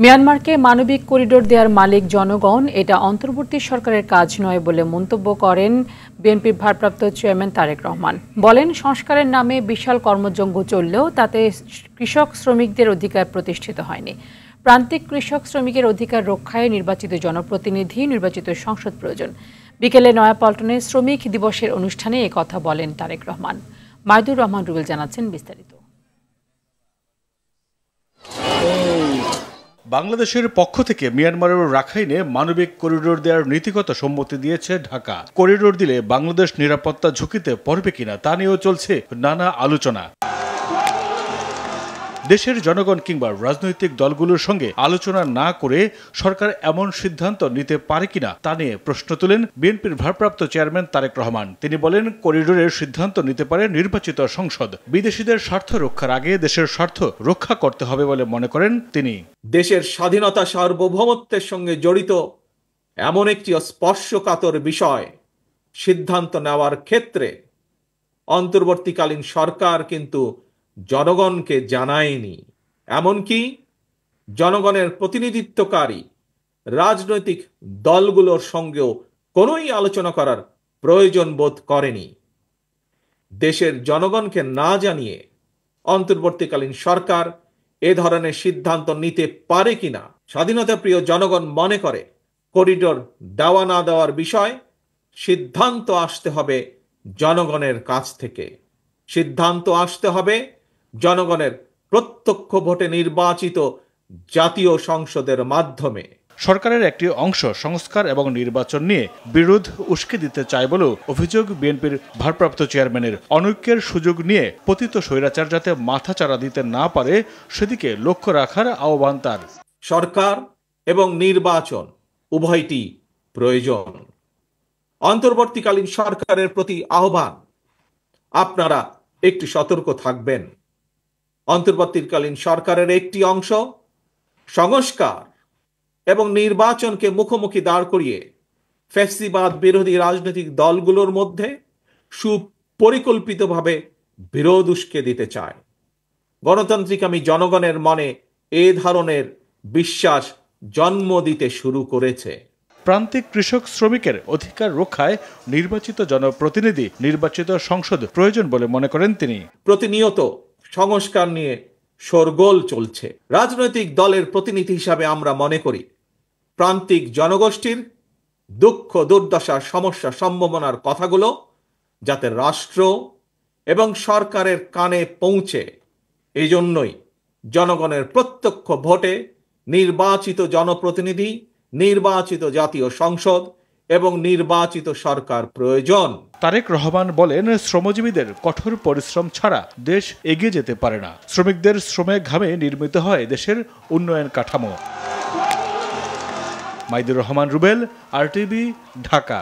মিয়ানমারকে মানবিক করিডোর দেওয়ার মালিক জনগণ, এটা অন্তর্বর্তী সরকারের কাজ নয় বলে মন্তব্য করেন বিএনপির ভারপ্রাপ্ত চেয়ারম্যান তারেক রহমান। বলেন, সংস্কারের নামে বিশাল কর্মযজ্ঞ চললেও তাতে কৃষক শ্রমিকদের অধিকার প্রতিষ্ঠিত হয়নি। প্রান্তিক কৃষক শ্রমিকের অধিকার রক্ষায় নির্বাচিত জনপ্রতিনিধি, নির্বাচিত সংসদ প্রয়োজন। বিকেলে নয়াপল্টনে শ্রমিক দিবসের অনুষ্ঠানে এ কথা বলেন তারেক রহমান। মাইদুর রহমান রুবেল জানাচ্ছেন বিস্তারিত। বাংলাদেশের পক্ষ থেকে মিয়ানমারের রাখাইনে মানবিক করিডোর দেওয়ার নীতিগত সম্মতি দিয়েছে ঢাকা। করিডোর দিলে বাংলাদেশ নিরাপত্তা ঝুঁকিতে পড়বে কিনা তা নিয়েও চলছে নানা আলোচনা। দেশের জনগণ কিংবা রাজনৈতিক দলগুলোর সঙ্গে আলোচনা না করে সরকার এমন সিদ্ধান্ত নিতে পারে কিনা তা নিয়ে প্রশ্ন তোলেন বিএনপির ভারপ্রাপ্ত চেয়ারম্যান তারেক রহমান। তিনি বলেন, করিডোরের সিদ্ধান্ত নিতে পারে নির্বাচিত সংসদ। বিদেশিদের স্বার্থ রক্ষার আগে দেশের স্বার্থ রক্ষা করতে হবে বলে মনে করেন তিনি। দেশের স্বাধীনতা সার্বভৌমত্বের সঙ্গে জড়িত এমন একটি স্পর্শকাতর বিষয় সিদ্ধান্ত নেওয়ার ক্ষেত্রে অন্তর্বর্তীকালীন সরকার কিন্তু জনগণকে জানায়নি। এমনকি জনগণের প্রতিনিধিত্বকারী রাজনৈতিক দলগুলোর সঙ্গেও কোনোই আলোচনা করার প্রয়োজন বোধ করেনি। দেশের জনগণকে না জানিয়ে অন্তর্বর্তীকালীন সরকার এ ধরনের সিদ্ধান্ত নিতে পারে কিনা স্বাধীনতাপ্রিয় জনগণ মনে করে করিডোর দেওয়া না দেওয়ার বিষয় সিদ্ধান্ত আসতে হবে জনগণের কাছ থেকে। সিদ্ধান্ত আসতে হবে জনগণের প্রত্যক্ষ ভোটে নির্বাচিত জাতীয় সংসদের মাধ্যমে। সরকারের একটি অংশ সংস্কার এবং নির্বাচন নিয়ে বিরোধ উস্কে দিতে চায় বলেও অভিযোগ বিএনপির ভারপ্রাপ্ত চেয়ারম্যানের। অনৈক্যের সুযোগ নিয়ে পতিত স্বৈরাচার যাতে মাথাচাড়া দিতে না পারে সেদিকে লক্ষ্য রাখার আহ্বান তার। সরকার এবং নির্বাচন উভয়টি প্রয়োজন। অন্তর্বর্তীকালীন সরকারের প্রতি আহ্বান, আপনারা একটু সতর্ক থাকবেন। অন্তর্বর্তীকালীন সরকারের একটি অংশ সংস্কার এবং নির্বাচনকে মুখোমুখি দাঁড় করিয়ে ফ্যাসিবাদ বিরোধী রাজনৈতিক দলগুলোর মধ্যে সুপরিকল্পিতভাবে বিরোধ উস্কে দিতে চায়। গণতান্ত্রিকামী জনগণের মনে এ ধরনের বিশ্বাস জন্ম দিতে শুরু করেছে। প্রান্তিক কৃষক শ্রমিকের অধিকার রক্ষায় নির্বাচিত জনপ্রতিনিধি, নির্বাচিত সংসদ প্রয়োজন বলে মনে করেন তিনি। প্রতিনিয়ত সংস্কার নিয়ে শোরগোল চলছে। রাজনৈতিক দলের প্রতিনিধি হিসাবে আমরা মনে করি প্রান্তিক জনগোষ্ঠীর দুঃখ দুর্দশা সমস্যা সম্ভাবনার কথাগুলো যাতে রাষ্ট্র এবং সরকারের কানে পৌঁছে, এই জন্যই জনগণের প্রত্যক্ষ ভোটে নির্বাচিত জনপ্রতিনিধি, নির্বাচিত জাতীয় সংসদ এবং নির্বাচিত সরকার প্রয়োজন। তারেক রহমান বলেন, শ্রমজীবীদের কঠোর পরিশ্রম ছাড়া দেশ এগিয়ে যেতে পারে না। শ্রমিকদের শ্রমে ঘামে নির্মিত হয় দেশের উন্নয়ন কাঠামো। মাইদুর রহমান রুবেল, RTV, ঢাকা।